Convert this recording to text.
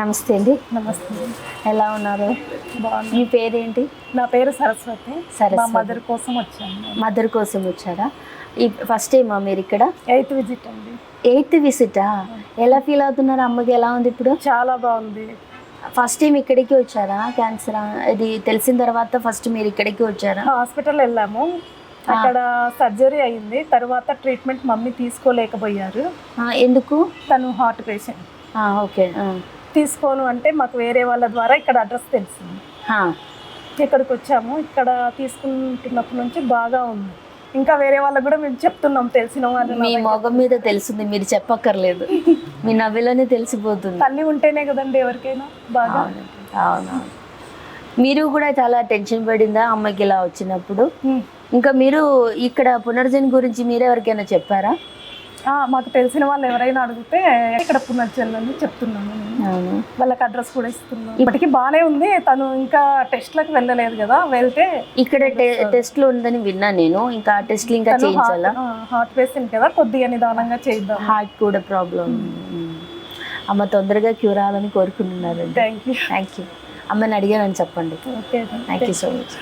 నమస్తే అండి. నమస్తే. ఎలా ఉన్నారు? బాగున్నాను. మీ పేరేంటి? నా పేరు సరస్వతి. మా సరస్వతి. మదర్ కోసం వచ్చాను. మదర్ కోసం వచ్చారా? ఈ ఫస్ట్ టైమా మీరు ఇక్కడ? 8th విజిట్ అండి. 8th విజిటా? ఎలా ఫీల్ అవుతున్నారు? అమ్మకి ఎలా ఉంది ఇప్పుడు? చాలా బాగుంది. ఫస్ట్ టైం ఇక్కడికి వచ్చారా? క్యాన్సర్ ఇది తెలిసిన తర్వాత ఫస్ట్ మీరు ఇక్కడికి వచ్చారా? హాస్పిటల్ వెళ్ళాము, అక్కడ సర్జరీ అయింది. తర్వాత ట్రీట్మెంట్ మమ్మీ తీసుకోలేకపోయారు. ఎందుకు? తను హార్ట్ పేషెంట్. ఓకే. తీసుకోను అంటే మాకు వేరే వాళ్ళ ద్వారా ఇక్కడ అడ్రస్ తెలిసింది. ఇక్కడికి వచ్చాము. ఇక్కడ తీసుకుంటున్నప్పటి నుంచి బాగా ఉంది. ఇంకా వేరే వాళ్ళకు కూడా మేము చెప్తున్నాం, తెలిసిన వాళ్ళు. మీ మొగం మీద తెలుస్తుంది, మీరు చెప్పక్కర్లేదు. మీ నవ్వులోనే తెలిసిపోతుంది. తల్లి ఉంటేనే కదండి ఎవరికైనా బాగా. అవును. మీరు కూడా చాలా టెన్షన్ పడిందా అమ్మకి ఇలా వచ్చినప్పుడు? ఇంకా మీరు ఇక్కడ పునర్జన్ గురించి మీరే ఎవరికైనా చెప్పారా? మాకు తెలిసిన వాళ్ళు ఎవరైనా అడిగితే ఇక్కడ పునర్జన్మని చెప్తున్నాను. వాళ్ళకి అడ్రస్ కూడా ఇస్తున్నాను. ఇప్పటికీ బాగానే ఉంది. తను ఇంకా టెస్ట్లకు వెళ్ళలేదు కదా, వెళ్తే ఇక్కడ టెస్ట్లు ఉందని విన్నా నేను. ఇంకా టెస్ట్లు ఇంకా చేయించాలా? హార్ట్ పేషెంట్ కదా, కొద్దిగా నిదానంగా చేద్దాం. హార్ట్ కూడా ప్రాబ్లం. అమ్మ తొందరగా క్యూర్ అవ్వాలని కోరుకుంటున్నారు. Thank you. అమ్మని అడిగానని చెప్పండి. Okay, thank you so much.